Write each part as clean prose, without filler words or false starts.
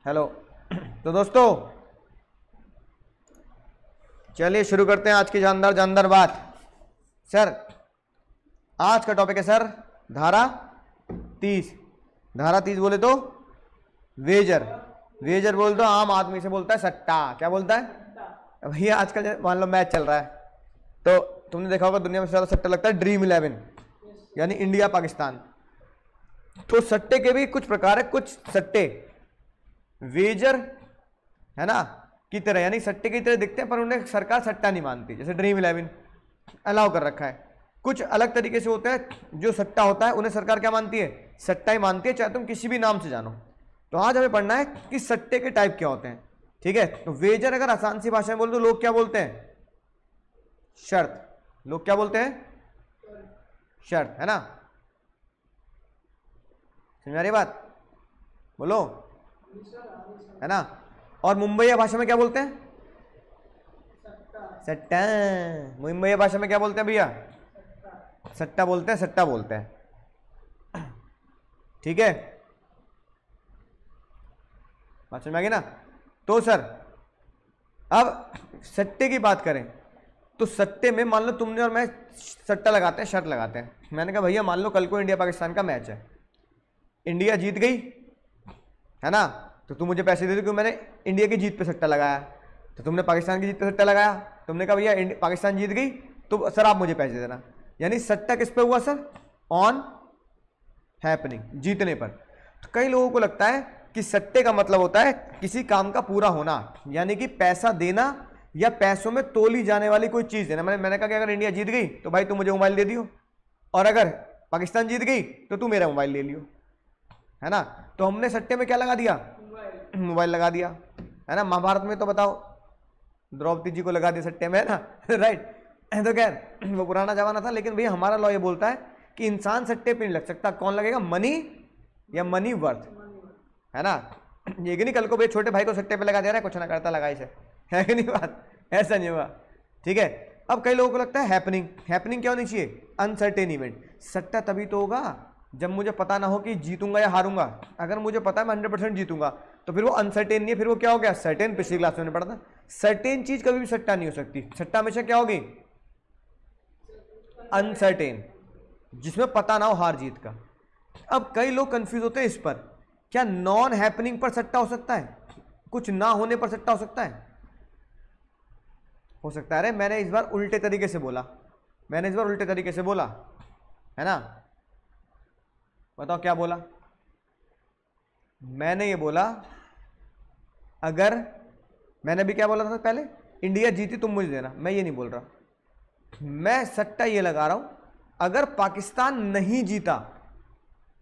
Hello. तो दोस्तों चलिए शुरू करते हैं आज की जानदार जानदार बात। सर आज का टॉपिक है सर धारा 30। धारा 30 बोले तो वेजर, वेजर बोल दो आम आदमी से बोलता है सट्टा। क्या बोलता है भैया? आजकल मान लो मैच चल रहा है तो तुमने देखा होगा दुनिया में सबसे ज्यादा सट्टा लगता है ड्रीम 11 यानी इंडिया पाकिस्तान। तो सट्टे के भी कुछ प्रकार है, कुछ सट्टे वेजर है ना की तरह यानी सट्टे की तरह दिखते हैं पर उन्हें सरकार सट्टा नहीं मानती। जैसे ड्रीम 11 अलाउ कर रखा है। कुछ अलग तरीके से होते हैं जो सट्टा होता है उन्हें सरकार क्या मानती है? सट्टा ही मानती है, चाहे तुम किसी भी नाम से जानो। तो आज हमें पढ़ना है कि सट्टे के टाइप क्या होते हैं। ठीक है, तो वेजर अगर आसान सी भाषा में बोल दो लोग क्या बोलते हैं? शर्त। लोग क्या बोलते हैं? शर्त, है ना? समझ आ रही बात? बोलो, है ना? और मुंबई भाषा में क्या बोलते हैं? सट्टा। मुंबई भाषा में क्या बोलते हैं भैया? सट्टा बोलते हैं, सट्टा बोलते हैं। ठीक है, बात समझ में आ गई ना? तो सर अब सट्टे की बात करें तो सट्टे में मान लो तुमने और मैं सट्टा लगाते हैं, शर्त लगाते हैं। मैंने कहा भैया मान लो कल को इंडिया पाकिस्तान का मैच है, इंडिया जीत गई है ना, तो तुम मुझे पैसे दे दो क्योंकि मैंने इंडिया की जीत पे सट्टा लगाया। तो तुमने पाकिस्तान की जीत पे सट्टा लगाया, तुमने कहा भैया पाकिस्तान जीत गई तो सर आप मुझे पैसे देना। यानी सट्टा किस पे हुआ सर? ऑन हैपनिंग, जीतने पर। तो कई लोगों को लगता है कि सट्टे का मतलब होता है किसी काम का पूरा होना, यानी कि पैसा देना या पैसों में तोली जाने वाली कोई चीज देना। मैंने कहा कि अगर इंडिया जीत गई तो भाई तू मुझे मोबाइल दे दियो, और अगर पाकिस्तान जीत गई तो तू मेरा मोबाइल ले लियो, है ना? तो हमने सट्टे में क्या लगा दिया? मोबाइल लगा दिया, है ना? महाभारत में तो बताओ द्रौपदी जी को लगा दिया सट्टे में, है ना? राइट। तो खैर वो पुराना जमाना था, लेकिन भैया हमारा लॉ ये बोलता है कि इंसान सट्टे पे नहीं लग सकता। कौन लगेगा? मनी या मनी वर्थ, है ना? ये कि नहीं कल को भाई छोटे भाई को सट्टे पे लगा दे रहा है, कुछ ना करता लगा इसे, है कि नहीं बात? ऐसा नहीं हुआ। ठीक है, अब कई लोगों को लगता है हैपनिंग। हैपनिंग क्या होनी चाहिए? Uncertain event. सट्टा तभी तो होगा जब मुझे पता ना हो कि जीतूंगा या हारूंगा। अगर मुझे पता है मैं 100% जीतूंगा तो फिर वो अनसर्टेन नहीं है, फिर वो क्या हो गया? सर्टेन। पिछली क्लास में पढ़ा था, सर्टेन चीज कभी भी सट्टा नहीं हो सकती। सट्टा हमेशा क्या होगी? अनसर्टेन, जिसमें पता ना हो हार जीत का। अब कई लोग कंफ्यूज होते हैं इस पर, क्या नॉन हैपनिंग पर सट्टा हो सकता है? कुछ ना होने पर सट्टा हो सकता है? हो सकता है। अरे मैंने इस बार उल्टे तरीके से बोला, है ना? बताओ क्या बोला? मैंने ये बोला, अगर मैंने भी क्या बोला था पहले? इंडिया जीती तुम मुझे देना। मैं ये नहीं बोल रहा, मैं सट्टा ये लगा रहा हूं अगर पाकिस्तान नहीं जीता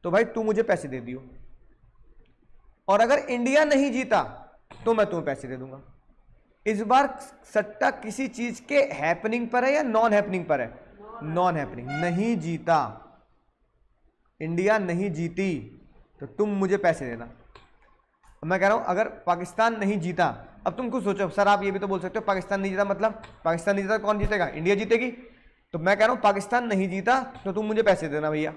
तो भाई तू मुझे पैसे दे दियो, और अगर इंडिया नहीं जीता तो मैं तुम्हें पैसे दे दूंगा। इस बार सट्टा किसी चीज के हैपनिंग पर है या नॉन हैपनिंग पर है? Non happening. नहीं जीता, इंडिया नहीं जीती तो तुम मुझे पैसे देना। मैं कह रहा हूं अगर पाकिस्तान नहीं जीता, अब तुम कुछ सोचो सर, आप ये भी तो बोल सकते हो पाकिस्तान नहीं जीता मतलब पाकिस्तान नहीं जीता कौन जीतेगा? इंडिया जीतेगी। तो मैं कह रहा हूं पाकिस्तान नहीं जीता तो तुम मुझे पैसे देना भैया,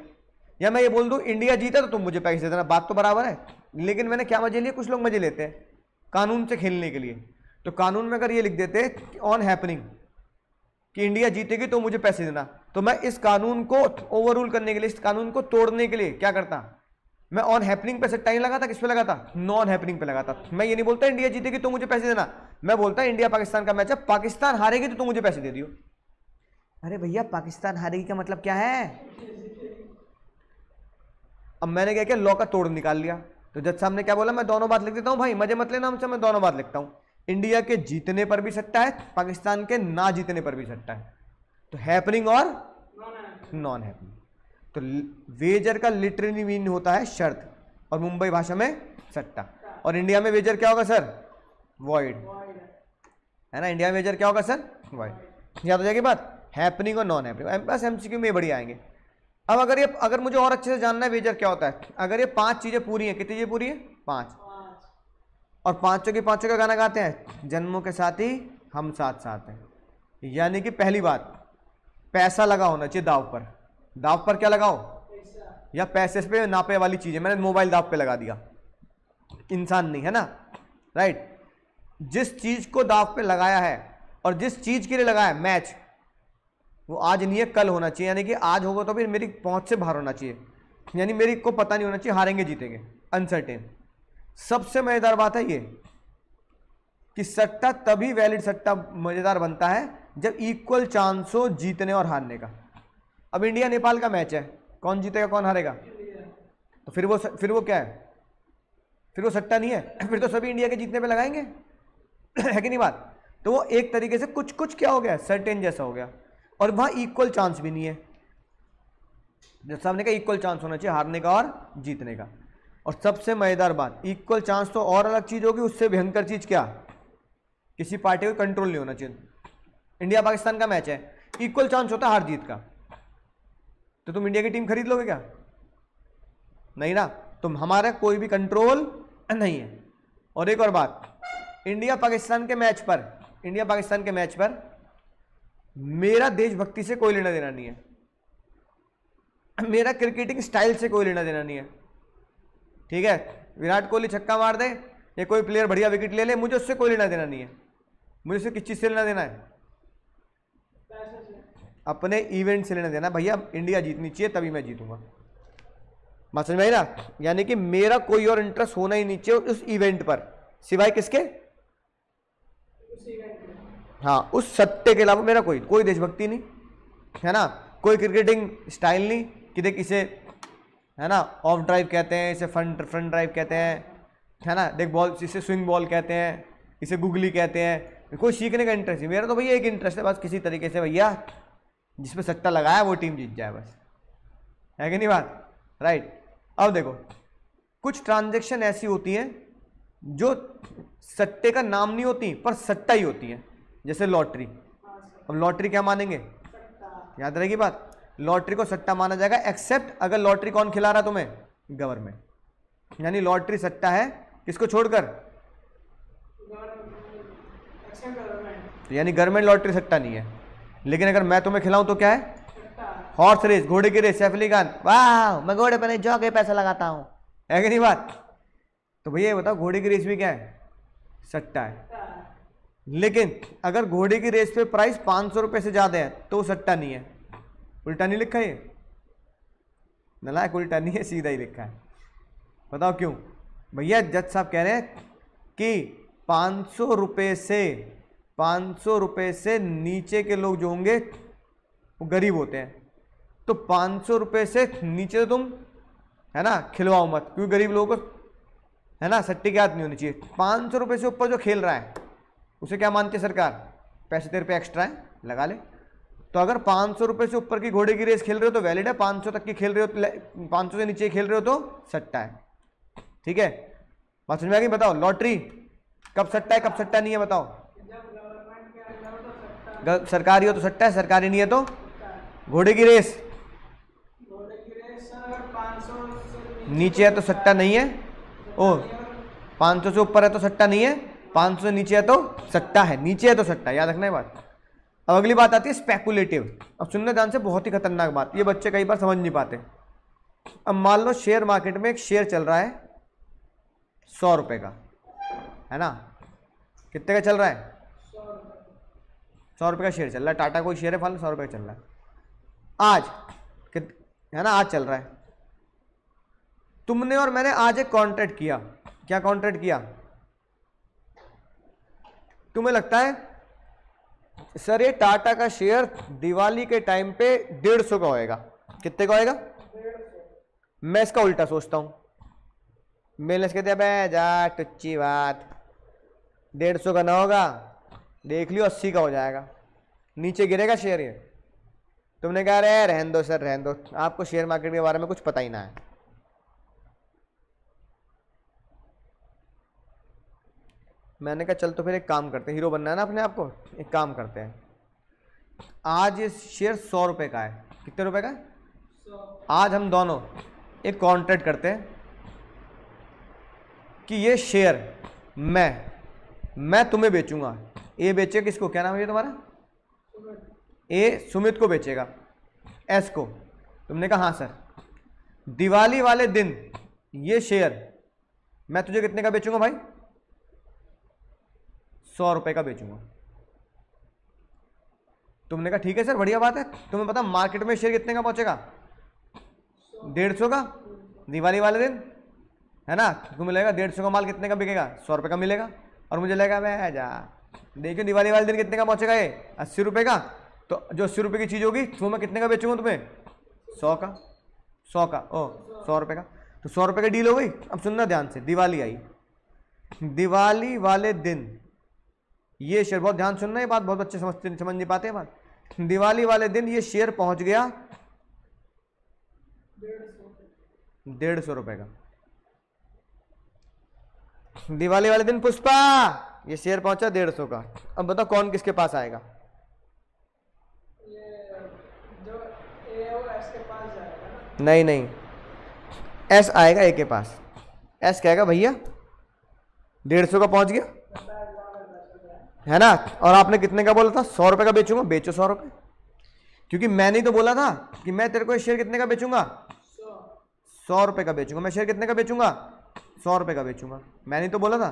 या मैं ये बोल दूं इंडिया जीता तो तुम मुझे पैसे देना। बात तो बराबर है, लेकिन मैंने क्या मजे लिए? कुछ लोग मजे लेते हैं कानून से खेलने के लिए। तो कानून में अगर ये लिख देते ऑन हैपनिंग कि इंडिया जीतेगी तो मुझे पैसे देना, तो मैं इस कानून को ओवररूल करने के लिए, इस कानून को तोड़ने के लिए क्या करता? मैं ऑन हैपनिंग पे सट्टा नहीं लगाता, किस पे लगाता? नॉन हैपनिंग पे लगाता। मैं ये नहीं बोलता इंडिया जीतेगी तो मुझे पैसे देना, मैं बोलता इंडिया पाकिस्तान का मैच है, पाकिस्तान हारेगी तो तुम मुझे पैसे दे दियो। अरे भैया पाकिस्तान हारेगी का मतलब क्या है? अब मैंने क्या किया? लॉ का तोड़ निकाल लिया। तो जज साहब ने क्या बोला? मैं दोनों बात लिख देता हूं भाई, मजे मत लेना हमसे, मैं दोनों बात लिखता हूं। इंडिया के जीतने पर भी सट्टा है, पाकिस्तान के ना जीतने पर भी सट्टा है। तो हैपनिंग और नॉन हैपनिंग। तो वेजर का लिटरली मीन होता है शर्त, और मुंबई भाषा में सट्टा। और इंडिया में वेजर क्या होगा सर? वॉइड, है ना? इंडिया में वेजर क्या होगा सर? वॉइड। याद हो जाएगी बात? हैपनिंग और नॉन हैपनिंग बस एमसीक्यू में बढ़िया आएंगे। अब अगर मुझे और अच्छे से जानना है वेजर क्या होता है, अगर ये 5 चीजें पूरी हैं, कितनी चीजें पूरी है? 5, और पांचों के पांचों का गाना गाते हैं, जन्मों के साथी हम साथ साथ हैं। यानी कि पहली बात, पैसा लगा होना चाहिए दाव पर। दाव पर क्या लगाओ? या पैसे पे नापे वाली चीज है, मैंने मोबाइल दाव पे लगा दिया, इंसान नहीं, है ना, राइट। जिस चीज को दाव पे लगाया है और जिस चीज के लिए लगाया है मैच, वो आज नहीं है कल होना चाहिए, यानी कि आज होगा तो फिर मेरी पहुंच से बाहर होना चाहिए, यानी मेरी को पता नहीं होना चाहिए हारेंगे जीतेंगे, अनसर्टेन। सबसे मजेदार बात है ये कि सट्टा तभी वैलिड सट्टा मजेदार बनता है जब इक्वल चांस हो जीतने और हारने का। अब इंडिया नेपाल का मैच है, कौन जीतेगा कौन हारेगा, तो फिर वो क्या है, फिर वो सट्टा नहीं है, फिर तो सभी इंडिया के जीतने पे लगाएंगे है कि नहीं बात। तो वो एक तरीके से कुछ कुछ क्या हो गया, सर्टेन जैसा हो गया, और वहां इक्वल चांस भी नहीं है। जब सामने का इक्वल चांस होना चाहिए हारने का और जीतने का। और सबसे मजेदार बात, इक्वल चांस तो और अलग चीज होगी, उससे भयंकर चीज क्या, किसी पार्टी को कंट्रोल नहीं होना चाहिए। इंडिया पाकिस्तान का मैच है, इक्वल चांस होता है हार जीत का, तो तुम इंडिया की टीम खरीद लोगे क्या, नहीं ना, तुम हमारा कोई भी कंट्रोल नहीं है। और एक और बात, इंडिया पाकिस्तान के मैच पर मेरा देशभक्ति से कोई लेना देना नहीं है, मेरा क्रिकेटिंग स्टाइल से कोई लेना देना नहीं है, ठीक है। विराट कोहली छक्का मार दे या कोई प्लेयर बढ़िया विकेट ले ले, मुझे उससे कोई लेना देना नहीं है। मुझे उससे किस चीज से लेना देना है, अपने इवेंट से लेना देना। भैया इंडिया जीतनी चाहिए तभी मैं जीतूंगा, बात समझ में आई ना। यानी कि मेरा कोई और इंटरेस्ट होना ही नहीं चाहिए उस इवेंट पर, सिवाय किसके, हाँ उस सट्टे के अलावा मेरा कोई देशभक्ति नहीं, है ना, कोई क्रिकेटिंग स्टाइल नहीं कि देख इसे, है ना, ऑफ ड्राइव कहते हैं, इसे फ्रंट ड्राइव कहते हैं, है ना, देख बॉल इसे स्विंग बॉल कहते हैं, इसे गुगली कहते हैं। कोई सीखने का इंटरेस्ट नहीं, मेरा तो भैया एक इंटरेस्ट है बस, किसी तरीके से भैया जिसपे सट्टा लगाया वो टीम जीत जाए बस, है कि नहीं बात, राइट। अब देखो कुछ ट्रांजैक्शन ऐसी होती हैं जो सट्टे का नाम नहीं होती पर सट्टा ही होती है, जैसे लॉटरी। अब लॉटरी क्या मानेंगे, याद रहेगी बात, लॉटरी को सट्टा माना जाएगा एक्सेप्ट अगर लॉटरी कौन खिला रहा तुम्हें, गवर्नमेंट, यानी लॉटरी सट्टा है किसको छोड़कर, यानी गवर्नमेंट लॉटरी सट्टा नहीं है। लेकिन अगर मैं तुम्हें खिलाऊं तो क्या है, हॉर्स रेस, घोड़े की रेस, सैफ अली खान, वाह मैं घोड़े पर नहीं जॉके पैसा लगाता हूं, है कि नहीं बात। तो भैया ये बताओ घोड़े की रेस भी क्या है, सट्टा है। लेकिन अगर घोड़े की रेस पे प्राइस 500 रुपए से ज्यादा है तो सट्टा नहीं है, उल्टा नहीं लिखा है, नालायक, उल्टा नहीं है सीधा ही लिखा है। बताओ क्यों, भैया जज साहब कह रहे हैं कि 500 रुपए से नीचे के लोग जो होंगे वो गरीब होते हैं, तो 500 रुपए से नीचे तो तुम, है ना, खिलवाओ मत, क्योंकि गरीब लोगों को, है ना, सट्टे की आदत नहीं होनी चाहिए। 500 रुपए से ऊपर जो खेल रहा है उसे क्या मानती है सरकार, पैसे तेरे पे एक्स्ट्रा है लगा ले। तो अगर 500 रुपए से ऊपर की घोड़े की रेस खेल रहे हो तो वैलिड है, 500 तक की खेल रहे हो, 500 से नीचे खेल रहे हो तो सट्टा है, ठीक है। बात समझ में आ गई। बताओ लॉटरी कब सट्टा है कब सट्टा नहीं है, बताओ। सरकारी हो तो सट्टा है, सरकारी नहीं है तो घोड़े की रेस नीचे है तो सट्टा नहीं है, ओ 500 से ऊपर है तो सट्टा नहीं है, 500 से नीचे है तो सट्टा है, नीचे है तो सट्टा, याद रखना है बात। अब अगली बात आती है स्पेकुलेटिव। अब सुनने ध्यान से, बहुत ही खतरनाक बात, ये बच्चे कई बार समझ नहीं पाते। अब मान लो शेयर मार्केट में एक शेयर चल रहा है 100 रुपए का, है ना, कितने का चल रहा है, 100 रुपए का शेयर चल रहा है, टाटा कोई शेयर है फाल 100 रुपए का चल रहा है आज, है ना, आज चल रहा है। तुमने और मैंने आज एक कॉन्ट्रैक्ट किया, क्या कॉन्ट्रैक्ट किया, तुम्हें लगता है सर ये टाटा का शेयर दिवाली के टाइम पे 150 का होएगा, कितने का होएगा, मैं इसका उल्टा सोचता हूं, मैंने कहते हैं जा टुच्ची बात, 150 का ना होगा, देख लियो 80 का हो जाएगा, नीचे गिरेगा शेयर। ये तुमने कहा अरे रहने दो सर रहने दो, आपको शेयर मार्केट के बारे में कुछ पता ही ना है। मैंने कहा चल तो फिर एक काम करते हैं, हीरो बनना है ना अपने आप को, एक काम करते हैं, आज ये शेयर 100 रुपए का है, कितने रुपए का है, आज हम दोनों एक कॉन्ट्रैक्ट करते हैं कि ये शेयर मैं तुम्हें बेचूंगा, ए बेचेगा किसको, क्या नाम है ये तुम्हारा, ए सुमित को बेचेगा एस को। तुमने कहा हाँ सर, दिवाली वाले दिन ये शेयर मैं तुझे कितने का बेचूंगा भाई? 100 रुपए का बेचूंगा। तुमने कहा ठीक है सर, बढ़िया बात है। तुम्हें पता मार्केट में शेयर कितने का पहुंचेगा? 150 का, दिवाली वाले दिन, है ना? तुम्हें लगेगा 150 का माल कितने का बिकेगा? 100 रुपए का मिलेगा। और मुझे लगेगा मैं जा देखियो दिवाली वाले दिन कितने का पहुंचेगा ये? 80 रुपए का। तो जो 80 रुपए की चीज होगी वो मैं कितने का बेचूंगा तुम्हें? 100 का। 100 का, ओ 100 रुपए का। तो 100 रुपए का डील हो गई। अब सुनना ध्यान से, दिवाली आई, दिवाली वाले दिन ये शेयर, बहुत ध्यान सुनना, ये बात बहुत अच्छे समझ नहीं पाते बात। दिवाली वाले दिन ये शेयर पहुंच गया 150 रुपए का। दिवाली वाले दिन पुष्पा ये शेयर पहुंचा 150 का। अब बताओ कौन किसके पास आएगा? जो ए और एस के पास जाएगा ना? नहीं नहीं, एस आएगा ए के पास। एस कहेगा भैया 150 का पहुंच गया, है ना? और आपने कितने का बोला था? 100 रुपए का बेचूंगा। बेचो 100 रुपए, क्योंकि मैंने ही तो बोला था कि मैं तेरे को ये शेयर कितने का बेचूंगा? 100 रुपए का बेचूंगा। मैं शेयर कितने का बेचूंगा? 100 रुपए का बेचूंगा। मैंने तो बोला था।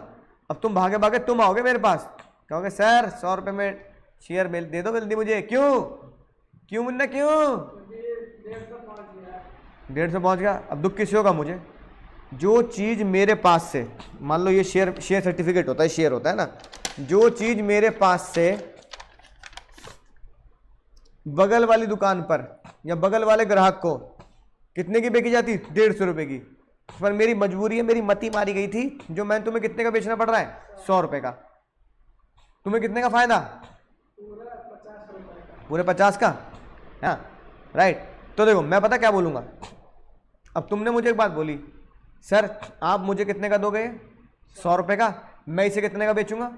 अब तुम भागे भागे तुम आओगे मेरे पास, कहोगे सर 100 रुपए में शेयर दे दो जल्दी मुझे। क्यों क्यों मुन्ना क्यों? 150 पहुंच गया। अब दुख किसी होगा मुझे? जो चीज मेरे पास से, मान लो ये शेयर सर्टिफिकेट होता है, शेयर होता है ना, जो चीज मेरे पास से बगल वाली दुकान पर या बगल वाले ग्राहक को कितने की बेची जाती? 150 रुपए की। पर मेरी मजबूरी है, मेरी मती मारी गई थी, जो मैं तुम्हें कितने का बेचना पड़ रहा है? 100 रुपए का। तुम्हें कितने का फायदा? पूरे 50 का। हाँ राइट। तो देखो मैं पता क्या बोलूंगा, अब तुमने मुझे एक बात बोली, सर आप मुझे कितने का दोगे? 100 रुपए का। मैं इसे कितने का बेचूंगा?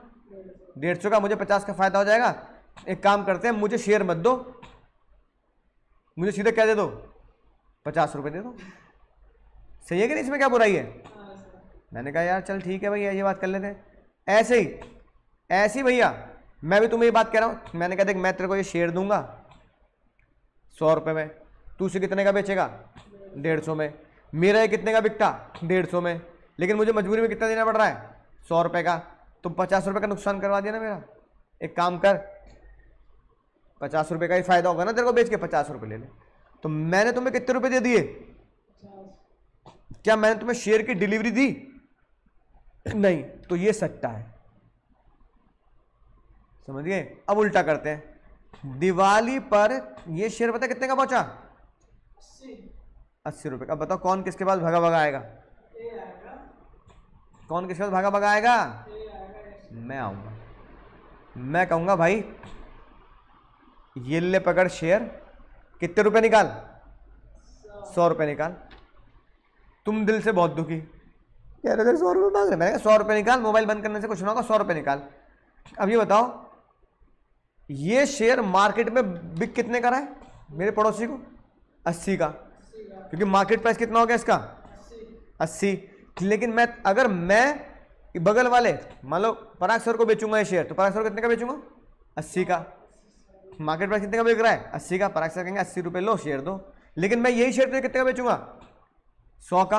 150 का। मुझे 50 का फायदा हो जाएगा। एक काम करते हैं, मुझे शेयर मत दो, मुझे सीधे क्या दे दो? 50 रुपए दे दो। सही है कि नहीं? इसमें क्या बुराई है? मैंने कहा यार चल ठीक है भैया, ये बात कर लेते हैं। ऐसे ही भैया मैं भी तुम्हें ये बात कह रहा हूं। मैंने कहा देख मैं तेरे को ये शेयर दूंगा 100 रुपए में, तू उसे कितने का बेचेगा? 150 में। मेरा ये कितने का बिकता? 150 में। लेकिन मुझे मजबूरी में कितना देना पड़ रहा है? 100 रुपए का। तुम 50 रुपए का नुकसान करवा दिया ना मेरा। एक काम कर, 50 रुपए का ही फायदा होगा ना तेरे को बेच के, 50 रुपए ले ले। तो मैंने तुम्हें कितने रुपए दे दिए? क्या मैंने तुम्हें शेयर की डिलीवरी दी? नहीं। तो ये सट्टा है, समझ गए? अब उल्टा करते हैं। दिवाली पर ये शेयर पता कितने का पहुंचा? 80 रुपए का। बताओ कौन किसके पास भागा भागा आएगा? कौन किसके पास भागा भागा आएगा? मैं आऊंगा। मैं कहूंगा भाई ये ले पकड़ शेयर, कितने रुपए निकाल? 100 रुपए निकाल। तुम दिल से बहुत दुखी, कह रहे थे 100 रुपए मांग रहे। मैंने कहा 100 रुपए निकाल, मोबाइल बंद करने से कुछ ना होगा, 100 रुपए निकाल। अब ये बताओ ये शेयर मार्केट में बिक कितने का रहा है मेरे पड़ोसी को? 80 का। क्योंकि मार्केट प्राइस कितना हो गया इसका? 80। लेकिन अगर मैं बगल वाले मान लो पराग सर को बेचूंगा ये शेयर, तो पराग सर कितने का बेचूंगा? 80 का। मार्केट प्राइस कितने का बिक रहा है? 80 का। पराग सर कहेंगे 80 रुपए लो शेयर दो। लेकिन मैं यही शेयर कितने का बेचूंगा? 100 का,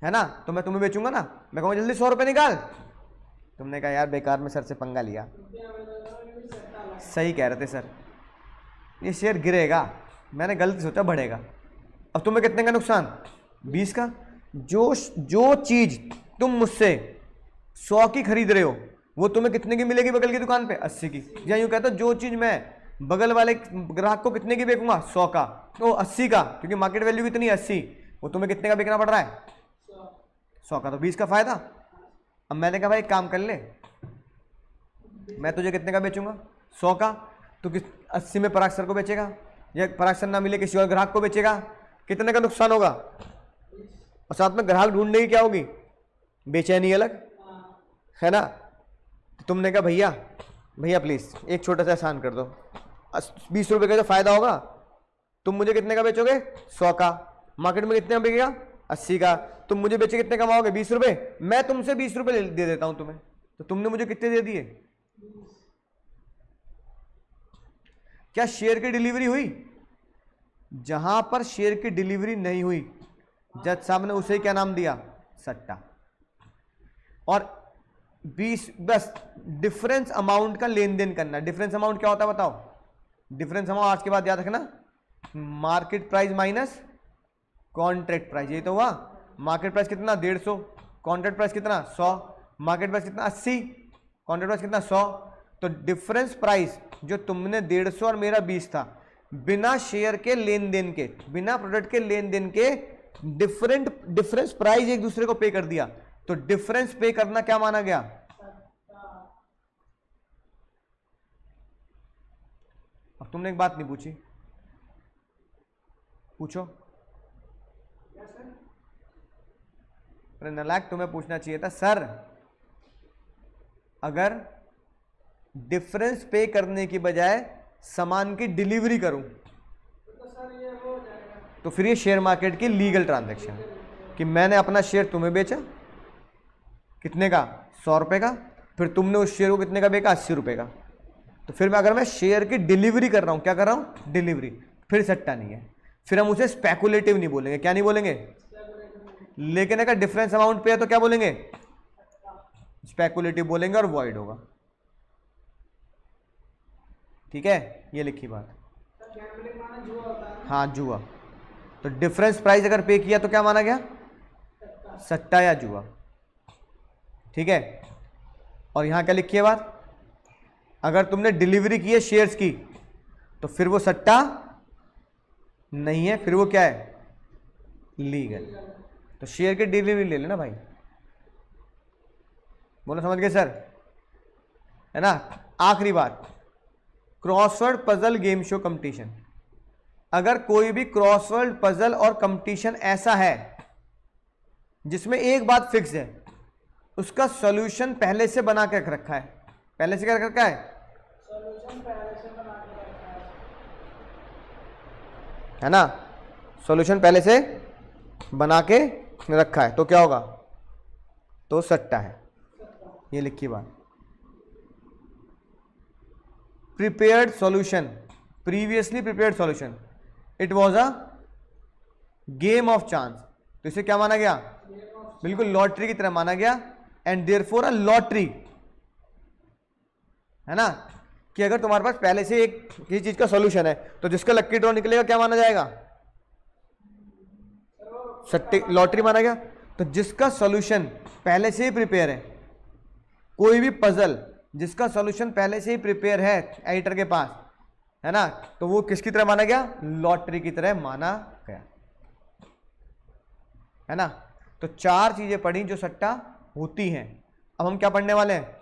है ना? तो मैं तुम्हें बेचूंगा ना, मैं कहूँगा जल्दी 100 रुपए निकाल। तुमने कहा यार बेकार में सर से पंगा लिया। सही कह रहे थे सर, ये शेयर गिरेगा, मैंने गलती सोचा बढ़ेगा। अब तुम्हें कितने का नुकसान? 20 का। जो चीज तुम मुझसे 100 की खरीद रहे हो वो तुम्हें कितने की मिलेगी बगल की दुकान पे? 80 की। या यूं कहता जो चीज मैं बगल वाले ग्राहक को कितने की बेचूंगा? 100 का। तो 80 का, क्योंकि मार्केट वैल्यू कितनी है? 80। वो तुम्हें कितने का बेचना पड़ रहा है? 100 का। तो 20 का फायदा। अब मैंने कहा भाई काम कर ले, मैं तुझे कितने का बेचूंगा? 100 का। तो 80 में पराग सर को बेचेगा, या पराग सर ना मिले किसी और ग्राहक को बेचेगा, कितने का नुकसान होगा? और साथ में ग्राहक ढूंढने की क्या होगी? बेचैनी अलग, है ना? तो तुमने कहा भैया प्लीज एक छोटा सा एहसान कर दो, 20 रुपए का जो फायदा होगा तुम मुझे कितने का बेचोगे? 100 का। मार्केट में कितने का बिकेगा? 80 का। तुम मुझे बेचे कितने कमाओगे? 20 रुपए। मैं तुमसे 20 रुपए दे देता हूं तुम्हें, तो तुमने मुझे कितने दे दिए? क्या शेयर की डिलीवरी हुई? जहां पर शेयर की डिलीवरी नहीं हुई जज साहब ने उसे क्या नाम दिया? सट्टा। और 20, बस डिफरेंस अमाउंट का लेन देन करना है। डिफरेंस अमाउंट क्या होता है बताओ? डिफरेंस अमाउंट आज के बाद याद रखना, market price minus contract price. ये तो हुआ मार्केट प्राइस कितना 150, कॉन्ट्रैक्ट प्राइस कितना 100, मार्केट प्राइस कितना 80, कॉन्ट्रैक्ट प्राइस कितना 100। तो डिफरेंस प्राइस जो तुमने 150 और मेरा 20 था, बिना शेयर के लेन देन के, बिना प्रोडक्ट के लेन देन के डिफरेंस प्राइस एक दूसरे को पे कर दिया, तो डिफरेंस पे करना क्या माना गया? अब तुमने एक बात नहीं पूछी, पूछो। अरे नालायक, तुम्हें पूछना चाहिए था सर, अगर डिफरेंस पे करने की बजाय सामान की डिलीवरी करूं तो सर ये हो जाएगा। तो फिर ये शेयर मार्केट की लीगल ट्रांजैक्शन है कि मैंने अपना शेयर तुम्हें बेचा कितने का? 100 रुपए का, फिर तुमने उस शेयर को कितने का बेचा? 80 रुपए का। तो फिर मैं अगर मैं शेयर की डिलीवरी कर रहा हूं, क्या कर रहा हूं? डिलीवरी, फिर सट्टा नहीं है, फिर हम उसे स्पेकुलेटिव नहीं बोलेंगे। क्या नहीं बोलेंगे? लेकिन अगर डिफरेंस अमाउंट पे है तो क्या बोलेंगे? स्पेकुलेटिव बोलेंगे और वॉइड होगा। ठीक है, ये लिखी बात। सर गैम्बलिंग माना जुआ होता है। हाँ, जुआ। तो डिफरेंस प्राइस अगर पे किया तो क्या माना गया? सट्टा या जुआ। ठीक है, और यहां क्या लिखी है बात? अगर तुमने डिलीवरी की है शेयर्स की तो फिर वो सट्टा नहीं है, फिर वो क्या है? लीगल। तो शेयर की डिलीवरी ले लेना भाई। बोलो समझ गए सर? है ना। आखिरी बात, crossword puzzle game show competition. अगर कोई भी क्रॉसवर्ड पजल और कंपटीशन ऐसा है जिसमें एक बात फिक्स है, उसका सॉल्यूशन पहले से बना के रख रखा है। पहले से क्या रख रखा है? सॉल्यूशन पहले से बना के रखा है ना। सॉल्यूशन पहले से बना के रखा है तो क्या होगा? तो सट्टा है। ये लिखी बात। Prepared solution, previously prepared solution, it was a game of chance. तो इसे क्या माना गया? बिल्कुल लॉटरी की तरह माना गया। एंड देयरफॉर अ लॉटरी, है ना, कि अगर तुम्हारे पास पहले से एक किसी चीज का सॉल्यूशन है तो जिसका लक्की ड्रॉ निकलेगा क्या माना जाएगा? सट्टे, लॉटरी माना गया। तो जिसका सॉल्यूशन पहले से ही प्रिपेयर है, कोई भी पजल जिसका सॉल्यूशन पहले से ही प्रिपेयर है एडिटर के पास, है ना, तो वो किसकी तरह माना गया? लॉटरी की तरह माना गया। है ना। तो 4 चीजें पढ़ी जो सट्टा होती हैं। अब हम क्या पढ़ने वाले हैं?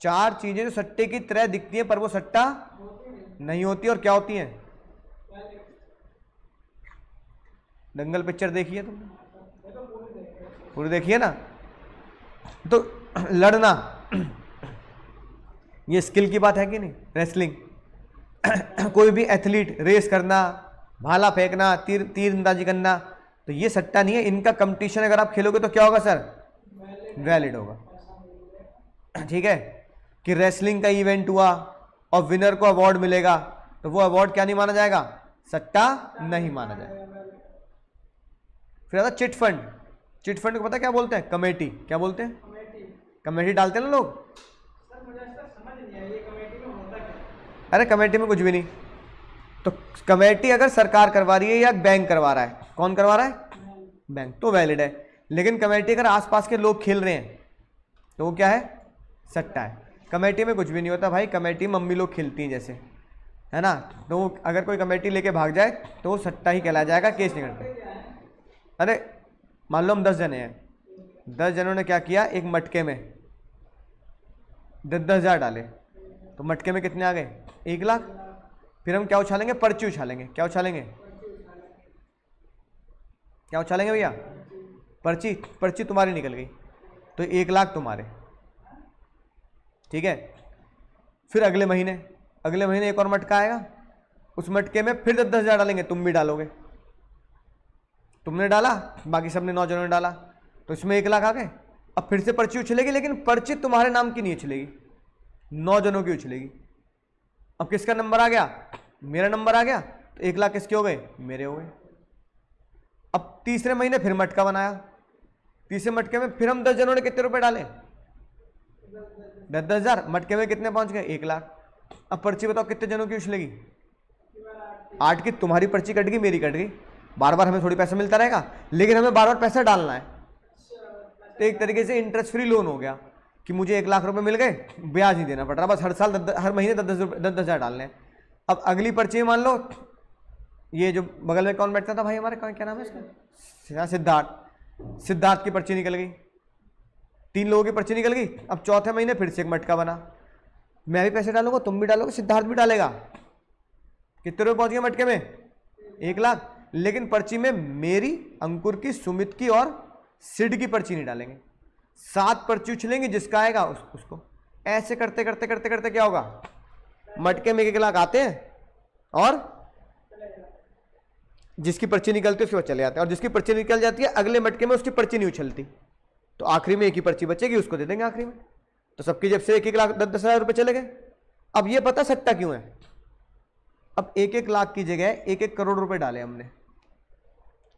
4 चीजें जो सट्टे की तरह दिखती हैं पर वो सट्टा नहीं होती। और क्या होती हैं? दंगल पिक्चर देखी है तुमने? पूरी देखी है ना। तो लड़ना ये स्किल की बात है कि नहीं? रेसलिंग कोई भी एथलीट, रेस करना, भाला फेंकना, तीरंदाजी करना, तो ये सट्टा नहीं है। इनका कंपटीशन अगर आप खेलोगे तो क्या होगा सर? वैलिड होगा। ठीक है, कि रेसलिंग का इवेंट हुआ और विनर को अवार्ड मिलेगा तो वो अवार्ड क्या नहीं माना जाएगा? सट्टा नहीं माना जाएगा। फिर आता चिट फंड। चिट फंड को पता क्या बोलते हैं? कमेटी। क्या बोलते हैं? कमेटी डालते हैं ना लोग। सर मुझे ऐसा समझ नहीं आया, ये कमेटी में होता क्या? अरे कमेटी में कुछ भी नहीं। तो कमेटी अगर सरकार करवा रही है या बैंक करवा रहा है, कौन करवा रहा है? बैंक, तो वैलिड है। लेकिन कमेटी अगर आसपास के लोग खेल रहे हैं तो वो क्या है? सट्टा है। कमेटी में कुछ भी नहीं होता भाई, कमेटी मम्मी लोग खेलती हैं जैसे, है ना। तो अगर कोई कमेटी लेके भाग जाए तो वो सट्टा ही कहला जाएगा, केस नहीं करते। अरे मान लो हम 10 जने हैं, 10 जनों ने क्या किया, एक मटके में 10-10 हज़ार डाले, तो मटके में कितने आ गए? 1 लाख। फिर हम क्या उछालेंगे? पर्ची उछालेंगे। क्या उछालेंगे? क्या उछालेंगे भैया? पर्ची। पर्ची तुम्हारी निकल गई तो 1 लाख तुम्हारे। ठीक है। फिर अगले महीने एक और मटका आएगा, उस मटके में फिर 10-10 हज़ार डालेंगे, तुम भी डालोगे। तुमने डाला, बाकी सबने 9 जनों ने डाला, तो इसमें 1 लाख आ गए। अब फिर से पर्ची उछलेगी, लेकिन पर्ची तुम्हारे नाम की नहीं उछलेगी, 9 जनों की उछलेगी। अब किसका नंबर आ गया? मेरा नंबर आ गया, तो 1 लाख किसके हो गए? मेरे हो गए। अब तीसरे महीने फिर मटका बनाया, तीसरे मटके में फिर हम 10 जनों ने कितने रुपए डाले? 10,000। मटके में कितने पहुंच गए? 1,00,000। अब पर्ची बताओ कितने जनों की उछलेगी? 8 की। तुम्हारी पर्ची कट गई, मेरी कट गई। बार बार हमें थोड़ी पैसा मिलता रहेगा, लेकिन हमें बार बार पैसा डालना है। तो एक तरीके से इंटरेस्ट फ्री लोन हो गया कि मुझे 1,00,000 रुपए मिल गए, ब्याज नहीं देना पड़ रहा, बस हर साल हर महीने 10,000 डालने हैं। अब अगली पर्ची मान लो, ये जो बगल में कौन बैठता था भाई हमारे, क्या नाम है इसका? सिद्धार्थ की पर्ची निकल गई, 3 लोगों की पर्ची निकल गई। अब चौथे महीने फिर से एक मटका बना, मैं भी पैसे डालूंगा, तुम भी डालोगे, सिद्धार्थ भी डालेगा। कितने रुपए पहुंच गए मटके में? 1,00,000। लेकिन पर्ची में मेरी, अंकुर की, सुमित की और सिड की पर्ची नहीं डालेंगे। 7 पर्ची उछलेंगे, जिसका आएगा उसको। ऐसे करते करते करते करते क्या होगा? मटके में 1,00,000 आते हैं और जिसकी पर्ची निकलती है उसके बाद चले जाते हैं, और जिसकी पर्ची निकल जाती है अगले मटके में उसकी पर्ची नहीं उछलती, तो आखिरी में एक ही पर्ची बचेगी, उसको दे देंगे आखिरी में। तो सबकी जेब से 1,00,000 10,000 रुपए चले गए। अब ये पता सट्टा क्यों है? अब 1,00,000 की जगह 1 करोड़ रुपए डाले हमने,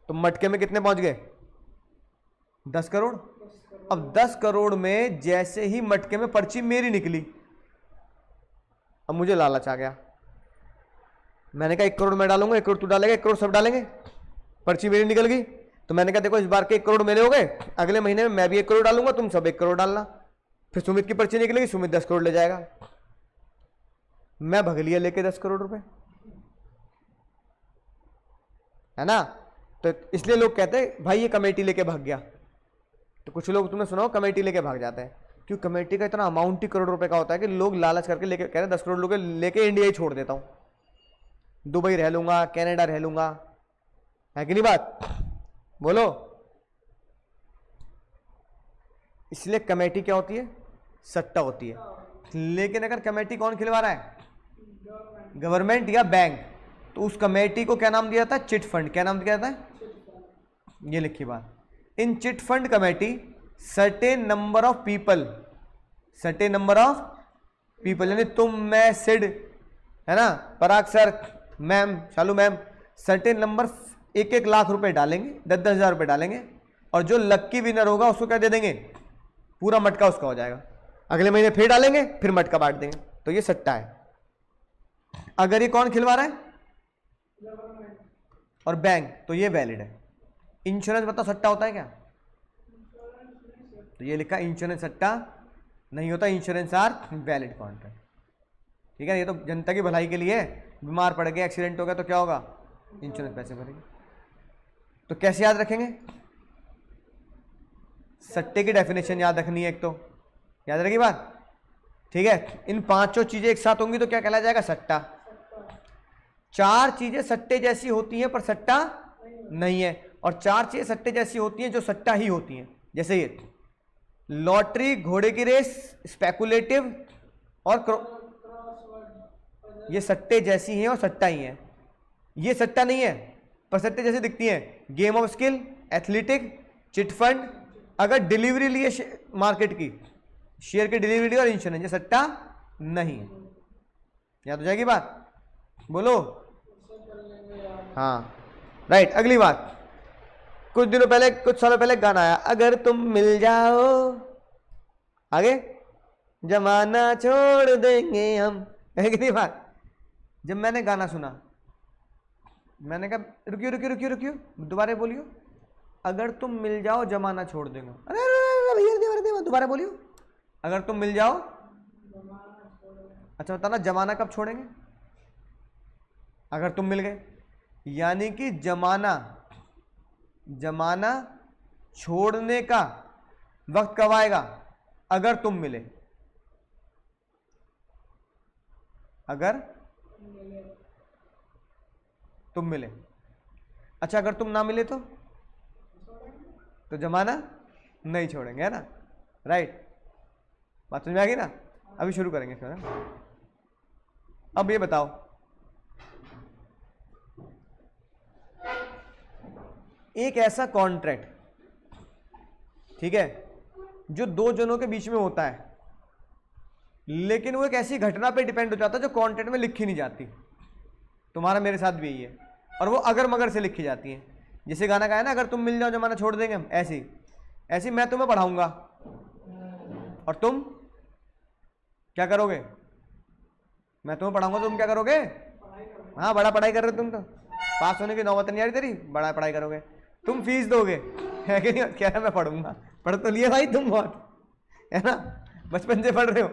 तो मटके में कितने पहुंच गए? 10 करोड़। अब 10 करोड़ में जैसे ही मटके में पर्ची मेरी निकली, अब मुझे लालच आ गया। मैंने कहा 1 करोड़ मैं डालूंगा, 1 करोड़ तू डालेगा, 1 करोड़ सब डालेंगे। पर्ची मेरी निकल गई, तो मैंने कहा देखो इस बार के 1 करोड़ मेरे हो गए, अगले महीने में मैं भी 1 करोड़ डालूंगा, तुम सब 1 करोड़ डालना। फिर सुमित की पर्ची निकलेगी, सुमित 10 करोड़ ले जाएगा। मैं भग लिया लेके 10 करोड़ रुपए, है ना? तो इसलिए लोग कहते हैं भाई ये कमेटी लेके भाग गया। तो कुछ लोग तुमने सुना हो कमेटी लेके भाग जाते हैं, क्यों? कमेटी का इतना अमाउंट ही करोड़ रुपए का होता है कि लोग लालच करके लेके कह रहे 10 करोड़ लोग लेके इंडिया ही छोड़ देता हूं, दुबई रह लूंगा, कनाडा रह लूंगा, है कि नहीं बात? बोलो। इसलिए कमेटी क्या होती है? सट्टा होती है। लेकिन अगर कमेटी कौन खिलवा रहा है? गवर्नमेंट या बैंक, तो उस कमेटी को क्या नाम दिया जाता है? Chit fund. क्या नाम दिया जाता है? ये लिखी बात। इन chit fund committee certain number of people, certain number of people, यानी तुम, मैं, सिड, है ना, Parag sir, ma'am, Shalu ma'am, certain number 1-1 lakh रुपए डालेंगे, 10,000 रुपए डालेंगे, और जो लक्की विनर होगा उसको क्या दे देंगे? पूरा मटका उसका हो जाएगा। अगले महीने फिर डालेंगे, फिर मटका बांट देंगे। तो ये सट्टा है। अगर ये कौन खिलवा रहा है? और बैंक, तो ये वैलिड है। इंश्योरेंस बताओ सट्टा होता है क्या? तो ये लिखा इंश्योरेंस सट्टा नहीं होता, इंश्योरेंस आर वैलिड कॉन्ट्रैक्ट। ठीक है, ये तो जनता की भलाई के लिए है। बीमार पड़ गया, एक्सीडेंट हो गया, तो क्या होगा? इंश्योरेंस पैसे भरेगी। तो कैसे याद रखेंगे? सट्टे की डेफिनेशन याद रखनी है एक, तो याद रखी बात। ठीक है, इन 5 चीजें एक साथ होंगी तो क्या कहला जाएगा? सट्टा। 4 चीजें सट्टे जैसी होती हैं पर सट्टा नहीं है, और 4 चीजें सट्टे जैसी होती हैं जो सट्टा ही होती हैं। जैसे ये लॉटरी, घोड़े की रेस, स्पेकुलेटिव और ये सट्टे जैसी हैं और सट्टा ही है। ये सट्टा नहीं है पर सट्टे जैसे दिखती हैं। Game of skill, athletic, chit fund, अगर डिलीवरी लिए मार्केट की, शेयर की डिलीवरी और इंश्योरेंस, ये सट्टा नहीं है। याद हो जाएगी बात? बोलो। हाँ, राइट। अगली बात, कुछ दिनों पहले, कुछ सालों पहले गाना आया, अगर तुम मिल जाओ, आगे जमाना छोड़ देंगे हम, है कि नहीं बात? जब मैंने गाना सुना, मैंने कहा रुकियो रुकियो रुकियो रुकियो, दोबारा बोलियो, अगर तुम मिल जाओ जमाना छोड़ देंगे। अरे भैया दोबारा बोलियो, अगर तुम मिल जाओ। अच्छा बताना, जमाना कब छोड़ेंगे? अगर तुम मिल गए, यानी कि जमाना छोड़ने का वक्त कब आएगा? अगर तुम मिले। अगर तुम मिले। अच्छा, अगर तुम ना मिले तो जमाना नहीं छोड़ेंगे, है ना? राइट, बात समझ में आ गई ना? अभी शुरू करेंगे फिर। अब ये बताओ, एक ऐसा कॉन्ट्रैक्ट, ठीक है, जो 2 जनों के बीच में होता है, लेकिन वो एक ऐसी घटना पे डिपेंड हो जाता है जो कॉन्ट्रैक्ट में लिखी नहीं जाती। तुम्हारा मेरे साथ भी यही है, और वो अगर मगर से लिखी जाती है। जैसे गाना गाया ना, अगर तुम मिल जाओ जमाना छोड़ देंगे हम, ऐसे ही ऐसे मैं तुम्हें पढ़ाऊंगा और तुम क्या करोगे? मैं तुम्हें पढ़ाऊंगा, तुम क्या करोगे? हाँ, बड़ा पढ़ाई कर रहे हो तुम तो, पास होने की नौबत नहीं आ रही तेरी, बड़ा पढ़ाई करोगे। तुम फीस दोगे, है कि नहीं? क्या है, मैं पढ़ूंगा, पढ़ तो लिए भाई तुम बहुत, है ना, बचपन से पढ़ रहे हो।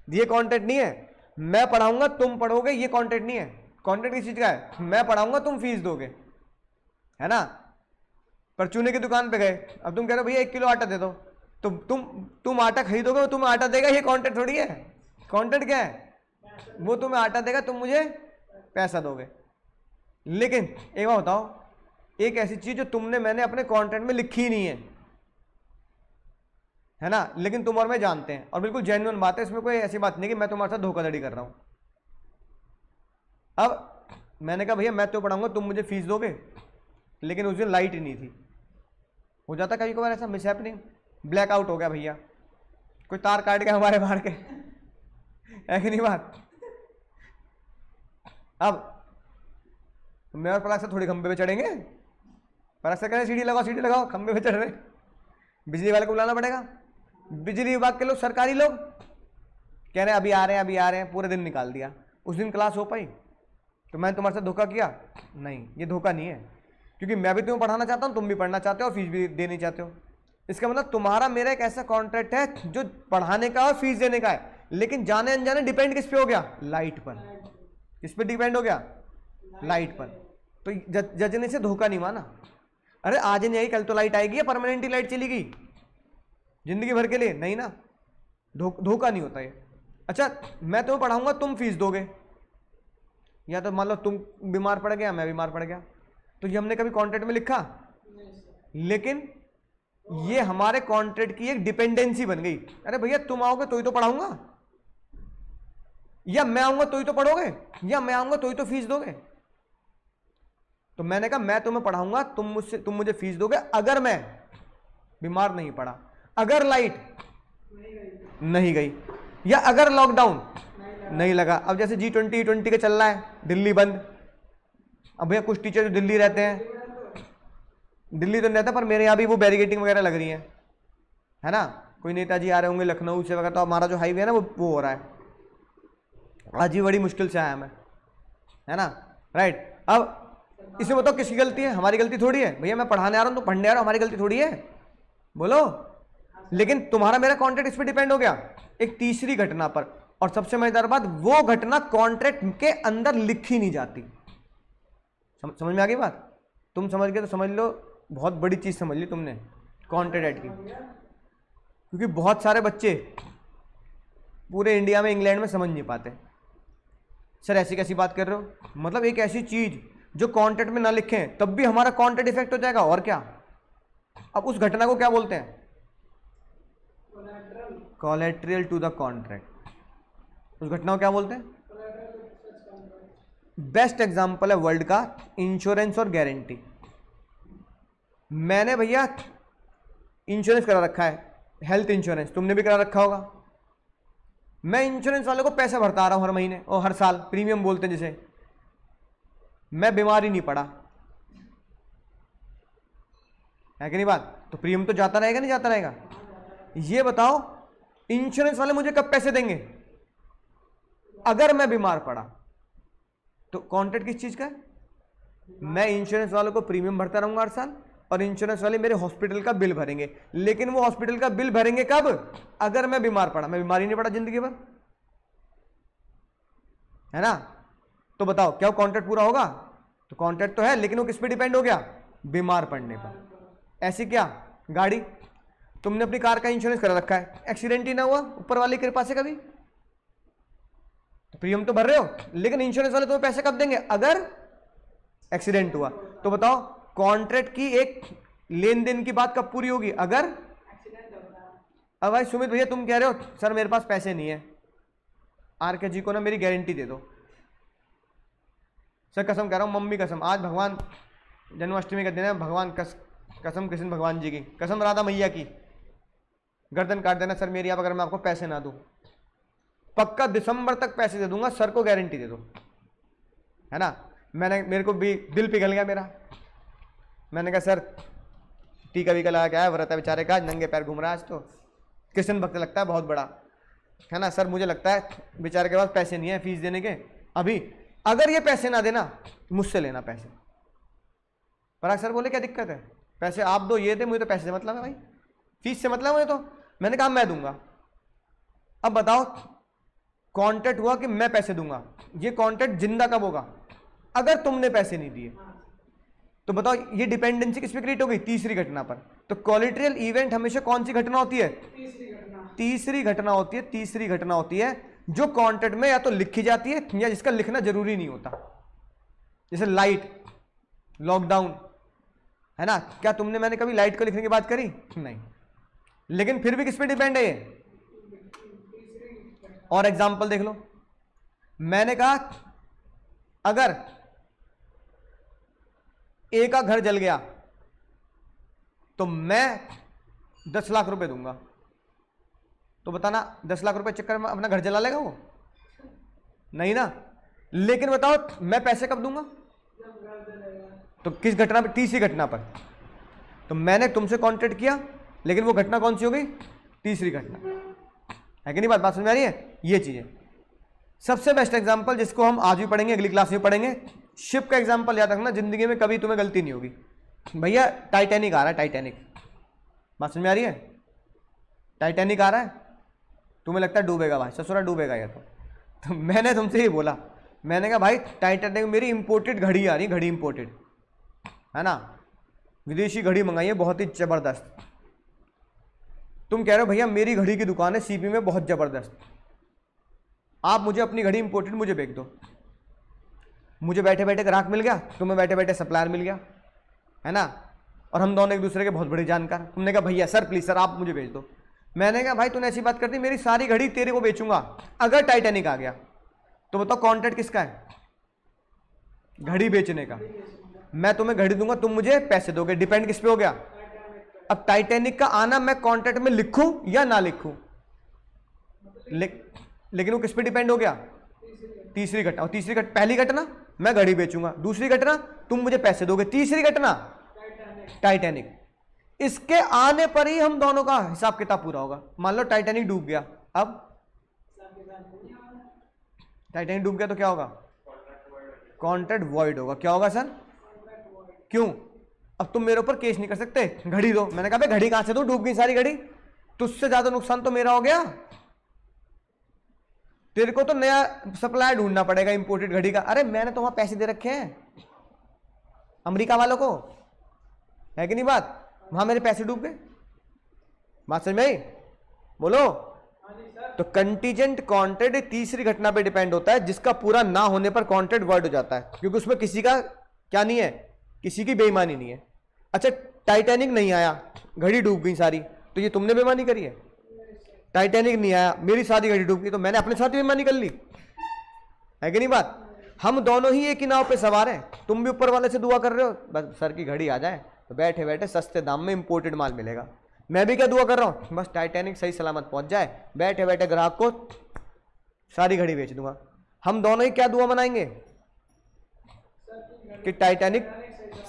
ये कंटेंट नहीं है, मैं पढ़ाऊंगा तुम पढ़ोगे, ये कंटेंट नहीं है। कंटेंट किस चीज का है? मैं पढ़ाऊंगा तुम फीस दोगे, है ना। परचूने की दुकान पे गए, अब तुम कह रहे हो भैया 1 किलो आटा दे दो, तो तुम आटा खरीदोगे, तुम्हें आटा देगा, ये कंटेंट थोड़ी है। कंटेंट क्या है? वो तुम्हें आटा देगा, तुम मुझे पैसा दोगे। लेकिन एक बात बताओ, एक ऐसी चीज जो तुमने मैंने अपने कंटेंट में लिखी नहीं है ना, लेकिन तुम और मैं जानते हैं, और बिल्कुल जेन्युइन बात है, इसमें कोई ऐसी बात नहीं कि मैं तुम्हारे साथ धोखाधड़ी कर रहा हूं। अब मैंने कहा भैया मैं तो पढ़ाऊंगा, तुम मुझे फीस दोगे, लेकिन उस दिन लाइट ही नहीं थी। हो जाता कभी कभार ऐसा मिसहैपनिंग, ब्लैकआउट हो गया भैया, कोई तार काट गया हमारे बाहर के, है कि नहीं बात। अब मैं और पराग से थोड़ी खंबे पे चढ़ेंगे, पराग से कह रहे सीढ़ी लगाओ सीढ़ी लगाओ, खंबे पे चढ़ रहे, बिजली वाले को बुलाना पड़ेगा। बिजली विभाग के लोग, सरकारी लोग कह रहे हैं अभी आ रहे हैं अभी आ रहे हैं, पूरे दिन निकाल दिया। उस दिन क्लास हो पाई? तो मैंने तुम्हारे साथ धोखा किया? नहीं, ये धोखा नहीं है, क्योंकि मैं भी तुम्हें पढ़ाना चाहता हूँ, तुम भी पढ़ना चाहते हो और फीस भी देनी चाहते हो। इसका मतलब तुम्हारा मेरा एक ऐसा कॉन्ट्रैक्ट है जो पढ़ाने का और फीस देने का है, लेकिन जाने अनजाने डिपेंड किस पे हो गया? लाइट पर। किस पे डिपेंड हो गया? लाइट पर। तो जज ने से धोखा नहीं माना। अरे आज नहीं आई कल तो लाइट आएगी, या परमानेंटली लाइट चली गई जिंदगी भर के लिए? नहीं ना, धोखा नहीं होता ये। अच्छा, मैं तुम्हें पढ़ाऊंगा तुम फीस दोगे, या तो मान लो तुम बीमार पड़ गया मैं बीमार पड़ गया, तो ये हमने कभी कॉन्ट्रैक्ट में लिखा? लेकिन ये हमारे कॉन्ट्रैक्ट की एक डिपेंडेंसी बन गई। अरे भैया तुम आओगे तो ही तो पढ़ाऊंगा, या मैं आऊंगा तो ही तो पढ़ोगे, या मैं आऊंगा तो ही तो फीस दोगे। तो मैंने कहा मैं तुम्हें पढ़ाऊंगा, तुम मुझे फीस दोगे अगर मैं बीमार नहीं पड़ा, अगर लाइट नहीं गई, या अगर लॉकडाउन नहीं लगा। अब जैसे G20 का चल रहा है, दिल्ली बंद। अब भैया कुछ टीचर जो दिल्ली रहते हैं, दिल्ली तो नहीं रहता पर मेरे यहाँ भी वो बैरिकेटिंग वगैरह लग रही है ना। कोई नेताजी आ रहे होंगे लखनऊ से वगैरह, तो हमारा जो हाईवे है ना वो हो रहा है। आज ही बड़ी मुश्किल से आया मैं, है ना, राइट। अब इसमें बताओ किसकी गलती है? हमारी गलती थोड़ी है भैया, मैं पढ़ाने आ रहा हूँ तो पढ़ने आ रहा हूँ, हमारी गलती थोड़ी है, बोलो। लेकिन तुम्हारा मेरा कॉन्ट्रैक्ट इस पर डिपेंड हो गया एक तीसरी घटना पर, और सबसे मजेदार बात, वो घटना कॉन्ट्रैक्ट के अंदर लिखी नहीं जाती। समझ में आ गई बात? तुम समझ गए तो समझ लो, बहुत बड़ी चीज समझ ली तुमने कॉन्ट्रैक्ट की। क्योंकि बहुत सारे बच्चे पूरे इंडिया में, इंग्लैंड में समझ नहीं पाते। सर ऐसी कैसी बात कर रहे हो? मतलब एक ऐसी चीज जो कॉन्ट्रैक्ट में ना लिखें तब भी हमारा कॉन्ट्रैक्ट इफेक्ट हो जाएगा, और क्या। अब उस घटना को क्या बोलते हैं? Collateral to the contract. उस घटना को क्या बोलते हैं? बेस्ट एग्जांपल है वर्ल्ड का इंश्योरेंस और गारंटी। मैंने भैया इंश्योरेंस करा रखा है, हेल्थ इंश्योरेंस, तुमने भी करा रखा होगा। मैं इंश्योरेंस वाले को पैसे भरता आ रहा हूं हर महीने और हर साल, प्रीमियम बोलते हैं जिसे। मैं बीमार ही नहीं पड़ा, है कि नहीं बात? तो प्रीमियम तो जाता रहेगा नहीं जाता रहेगा? ये बताओ इंश्योरेंस वाले मुझे कब पैसे देंगे? अगर मैं बीमार पड़ा। तो कॉन्ट्रैक्ट किस चीज का है? मैं इंश्योरेंस वालों को प्रीमियम भरता रहूंगा हर साल, और इंश्योरेंस वाले मेरे हॉस्पिटल का बिल भरेंगे। लेकिन वो हॉस्पिटल का बिल भरेंगे कब? अगर मैं बीमार पड़ा। मैं बीमार ही नहीं पड़ा जिंदगी भर, है ना। तो बताओ क्या वो कॉन्ट्रैक्ट पूरा होगा? तो कॉन्ट्रैक्ट तो है, लेकिन वो किस पे डिपेंड हो गया? बीमार पड़ने पर। ऐसी क्या गाड़ी, तुमने अपनी कार का इंश्योरेंस करा रखा है, एक्सीडेंट ही ना हुआ ऊपर वाली कृपा से कभी, तो प्रीमियम तो भर रहे हो, लेकिन इंश्योरेंस वाले तुम्हें पैसे कब देंगे? अगर एक्सीडेंट हुआ। तो बताओ कॉन्ट्रैक्ट की एक लेन देन की बात कब पूरी होगी? अगर अब भाई सुमित भैया तुम कह रहे हो सर मेरे पास पैसे नहीं है, आरके जी को ना मेरी गारंटी दे दो। सर कसम कह रहा हूं, मम्मी कसम, आज भगवान जन्माष्टमी का दिन है, भगवान कसम कृष्ण भगवान जी की कसम, राधा मैया की, गर्दन काट देना सर मेरी, आप अगर मैं आपको पैसे ना दूं। पक्का दिसंबर तक पैसे दे दूंगा, सर को गारंटी दे दो, है ना। मेरे को भी दिल पिघल गया मेरा। मैंने कहा सर टीका वीका लगा के आया, व्रत है बेचारे का, नंगे पैर घूम रहा है आज तो, कृष्ण भक्त लगता है बहुत बड़ा, है ना। सर मुझे लगता है बेचारे के पास पैसे नहीं है फीस देने के अभी, अगर ये पैसे ना देना मुझसे लेना पैसे। पराग सर बोले क्या दिक्कत है, पैसे आप दो, ये दे, मुझे तो पैसे से मतलब है भाई, फीस से मतलब है मुझे तो। मैंने कहा मैं दूंगा। अब बताओ कॉन्ट्रैक्ट हुआ कि मैं पैसे दूंगा, ये कॉन्ट्रैक्ट जिंदा कब होगा, अगर तुमने पैसे नहीं दिए। तो बताओ ये डिपेंडेंसी किस पे क्रिएट हो गई, तीसरी घटना पर। तो कोलैटरल इवेंट हमेशा कौन सी घटना होती है, तीसरी घटना होती है। तीसरी घटना होती है जो कॉन्ट्रैक्ट में या तो लिखी जाती है या जिसका लिखना जरूरी नहीं होता, जैसे लाइट, लॉकडाउन, है ना। क्या तुमने मैंने कभी लाइट को लिखने की बात करी, नहीं, लेकिन फिर भी किस पे डिपेंड है ये। और एग्जांपल देख लो, मैंने कहा अगर ए का घर जल गया तो मैं 10 लाख रुपए दूंगा, तो बताना 10 लाख रुपए चक्कर में अपना घर जला लेगा वो, नहीं ना। लेकिन बताओ मैं पैसे कब दूंगा, तो किस घटना पर, तीसरी घटना पर। तो मैंने तुमसे कॉन्ट्रैक्ट किया, लेकिन वो घटना कौन सी हो गई, तीसरी घटना, है कि नहीं। बात समझ में आ रही है। ये चीजें सबसे बेस्ट एग्जांपल जिसको हम आज भी पढ़ेंगे, अगली क्लास में पढ़ेंगे, शिप का एग्जांपल याद रखना, जिंदगी में कभी तुम्हें गलती नहीं होगी। भैया टाइटैनिक आ रहा है, टाइटैनिक, बात समझ में आ रही है। टाइटैनिक आ रहा है, तुम्हें लगता है डूबेगा, भाई ससुरा डूबेगा या तो मैंने तुमसे ही बोला, मैंने कहा भाई टाइटैनिक मेरी इंपोर्टेड घड़ी आ रही, घड़ी इंपोर्टेड, है ना, विदेशी घड़ी मंगाई है बहुत ही जबरदस्त। तुम कह रहे हो भैया मेरी घड़ी की दुकान है सीपी में बहुत जबरदस्त, आप मुझे अपनी घड़ी इंपोर्टेड मुझे बेच दो। मुझे बैठे बैठे ग्राहक मिल गया, तुम्हें बैठे बैठे सप्लायर मिल गया, है ना, और हम दोनों एक दूसरे के बहुत बड़े जानकार। तुमने कहा भैया सर प्लीज सर आप मुझे बेच दो। मैंने कहा भाई तूने ऐसी बात करती, मेरी सारी घड़ी तेरे को बेचूंगा अगर टाइटैनिक आ गया। तो बताओ कॉन्ट्रैक्ट किसका है, घड़ी बेचने का। मैं तुम्हें घड़ी दूंगा, तुम मुझे पैसे दोगे, डिपेंड किस पे हो गया। अब टाइटैनिक का आना मैं कॉन्ट्रैक्ट में लिखूं या ना लिखूं, लेकिन वो किस पे डिपेंड हो गया, तीसरी घटना। और तीसरी घटना, पहली घटना मैं घड़ी बेचूंगा, दूसरी घटना तुम मुझे पैसे दोगे, तीसरी घटना टाइटैनिक। इसके आने पर ही हम दोनों का हिसाब किताब पूरा होगा। मान लो टाइटैनिक डूब गया, अब टाइटैनिक डूब गया तो क्या होगा, कॉन्ट्रैक्ट वॉइड होगा। क्या होगा सर, क्यों, अब तुम मेरे ऊपर केस नहीं कर सकते, घड़ी दो। मैंने कहा भाई घड़ी कहां से दो, डूब गई सारी घड़ी, तुझसे ज्यादा नुकसान तो मेरा हो गया, तेरे को तो नया सप्लाई ढूंढना पड़ेगा इंपोर्टेड घड़ी का। अरे मैंने तो वहां पैसे दे रखे हैं अमेरिका वालों को, है कि नहीं बात, वहां मेरे पैसे डूब गए। बात समझ में आई, बोलो। तो कंटीजेंट कॉन्ट्रैक्ट तीसरी घटना पे डिपेंड होता है, जिसका पूरा ना होने पर कॉन्ट्रैक्ट वर्ड हो जाता है, क्योंकि उसमें किसी का क्या नहीं है, किसी की बेईमानी नहीं है। अच्छा टाइटैनिक नहीं आया, घड़ी डूब गई सारी, तो ये तुमने बेईमानी करी है। टाइटैनिक नहीं आया, मेरी सारी घड़ी डूब गई, तो मैंने अपने साथ ही बेईमानी कर ली, है कि नहीं बात। हम दोनों ही एक ही नाव पे सवार हैं, तुम भी ऊपर वाले से दुआ कर रहे हो बस सर की घड़ी आ जाए तो बैठे बैठे सस्ते दाम में इंपोर्टेड माल मिलेगा। मैं भी क्या दुआ कर रहा हूं, बस टाइटैनिक सही सलामत पहुंच जाए, बैठे बैठे ग्राहक को सारी घड़ी बेच दूंगा। हम दोनों ही क्या दुआ मनाएंगे कि टाइटैनिक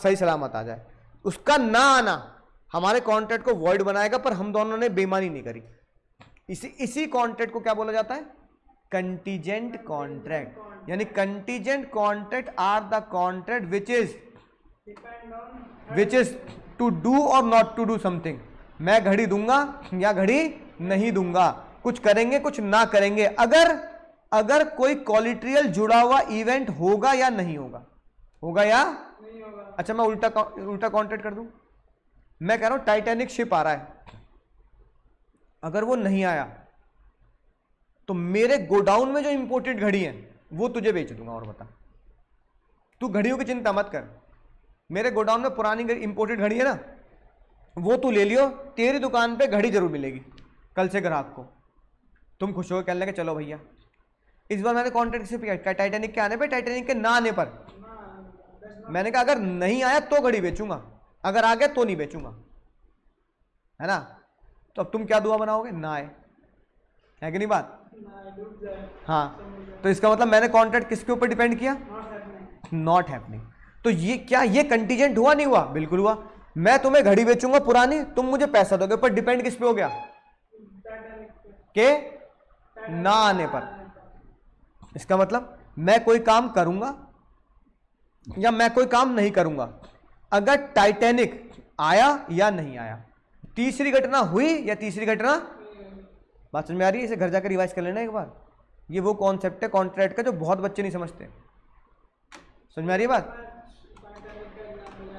सही सलामत आ जाए। उसका ना आना हमारे कॉन्ट्रैक्ट को वॉइड बनाएगा, पर हम दोनों ने बेईमानी नहीं करी। इसी कॉन्ट्रैक्ट को क्या बोला जाता है, कंटीजेंट कॉन्ट्रैक्ट। यानी contingent contract are the contract which is to do और नॉट टू डू समथिंग। मैं घड़ी दूंगा या घड़ी नहीं दूंगा, कुछ करेंगे कुछ ना करेंगे, अगर कोई कोलिट्रियल जुड़ा हुआ इवेंट होगा या नहीं होगा, होगा या नहीं होगा। अच्छा मैं उल्टा कॉन्ट्रैक्ट कर दूं, मैं कह रहा हूं टाइटैनिक शिप आ रहा है, अगर वो नहीं आया तो मेरे गोडाउन में जो इंपोर्टेड घड़ी है वो तुझे बेच दूंगा। और बता, तू घड़ियों की चिंता मत कर, मेरे गोडाउन में पुरानी इंपोर्टेड घड़ी है ना, वो तू ले लियो, तेरी दुकान पे घड़ी जरूर मिलेगी कल से ग्राहक को। तुम खुश हो कहने लगे चलो भैया। इस बार मैंने कॉन्ट्रैक्ट से किया टाइटैनिक के आने पे, टाइटैनिक के ना आने पर मैंने कहा अगर नहीं आया तो घड़ी बेचूंगा, अगर आ गया तो नहीं बेचूंगा, है ना। तो अब तुम क्या दुआ बनाओगे, ना आए, है कि नहीं बात। हाँ, तो इसका मतलब मैंने कॉन्ट्रैक्ट किसके ऊपर डिपेंड किया, नॉट हैपनिंग। तो ये क्या, ये कंटीजेंट हुआ नहीं हुआ, बिल्कुल हुआ। मैं तुम्हें घड़ी बेचूंगा पुरानी, तुम मुझे पैसा दोगे, पर डिपेंड किस पे हो गया? के ना आने पर। इसका मतलब मैं कोई काम करूंगा या मैं कोई काम नहीं करूंगा, अगर टाइटैनिक आया या नहीं आया, तीसरी घटना हुई या तीसरी घटना, बात समझ में आ रही है? इसे घर जाकर रिवाइज कर लेना एक बार। ये वो कॉन्सेप्ट है कॉन्ट्रैक्ट का जो बहुत बच्चे नहीं समझते। समझ में आ रही है बात?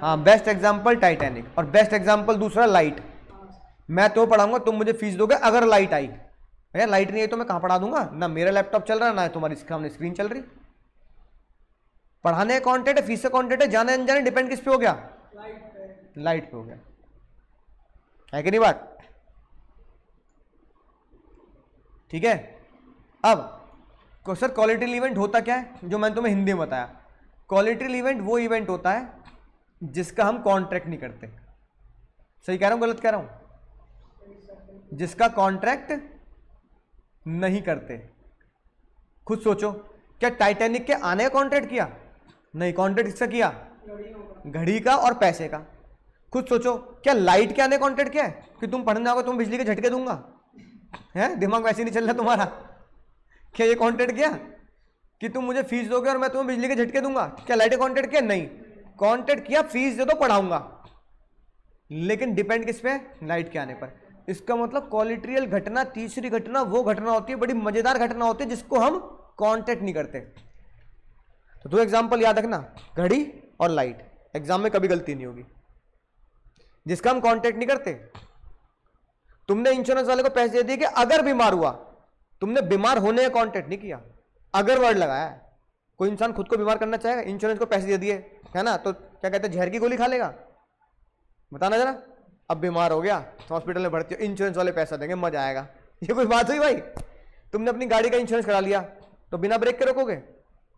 हाँ, बेस्ट एग्जांपल टाइटैनिक और बेस्ट एग्जांपल दूसरा लाइट। मैं तो पढ़ाऊंगा, तुम मुझे फीस दोगे अगर लाइट आई। भैया लाइट नहीं आई तो मैं कहाँ पढ़ा दूंगा? ना मेरा लैपटॉप चल रहा ना तुम्हारी सामने स्क्रीन चल रही। पढ़ाने का कॉन्टेंट है, फीस का कॉन्टेंट है, जाने अनजाने डिपेंड किस पे हो गया? लाइट पे हो गया। है कि नहीं बात? ठीक है। अब सर कोलेटरल इवेंट होता क्या है, जो मैंने तुम्हें हिंदी में बताया। कोलेटरल इवेंट वो इवेंट होता है जिसका हम कॉन्ट्रैक्ट नहीं करते। सही कह रहा हूं गलत कह रहा हूं? जिसका कॉन्ट्रैक्ट नहीं करते। खुद सोचो, क्या टाइटैनिक के आने का कॉन्ट्रैक्ट किया? नहीं। कॉन्ट्रैक्ट किसका किया? घड़ी का और पैसे का। खुद सोचो, क्या लाइट के आने कॉन्ट्रैक्ट किया है कि तुम पढ़ने आओगे तुम बिजली के झटके दूंगा? है दिमाग वैसे नहीं चल रहा तुम्हारा? क्या ये कॉन्ट्रैक्ट किया कि तुम मुझे फीस दोगे और मैं तुम्हें बिजली के झटके दूंगा? क्या लाइट कॉन्ट्रैक्ट किया? नहीं। कॉन्ट्रैक्ट किया फीस दे दो पढ़ाऊंगा, लेकिन डिपेंड किस पे? लाइट के आने पर। इसका मतलब कोलेटरल घटना, तीसरी घटना वो घटना होती है, बड़ी मजेदार घटना होती है जिसको हम कॉन्ट्रैक्ट नहीं करते। तो दो एग्जांपल याद रखना, घड़ी और लाइट। एग्जाम में कभी गलती नहीं होगी। जिसका हम कॉन्ट्रैक्ट नहीं करते, तुमने इंश्योरेंस वाले को पैसे दे दिए कि अगर बीमार हुआ, तुमने बीमार होने का कॉन्ट्रैक्ट नहीं किया, अगर वर्ड लगाया। कोई इंसान खुद को बीमार करना चाहेगा? इंश्योरेंस को पैसे दे दिए है ना, तो क्या कहते हैं, जहर की गोली खा लेगा? बताना जरा। अब बीमार हो गया, हॉस्पिटल में भर्ती हो, इंश्योरेंस वाले पैसा देंगे, मजा आएगा। ये कोई बात हुई भाई? तुमने अपनी गाड़ी का इंश्योरेंस करा लिया तो बिना ब्रेक के रोकोगे?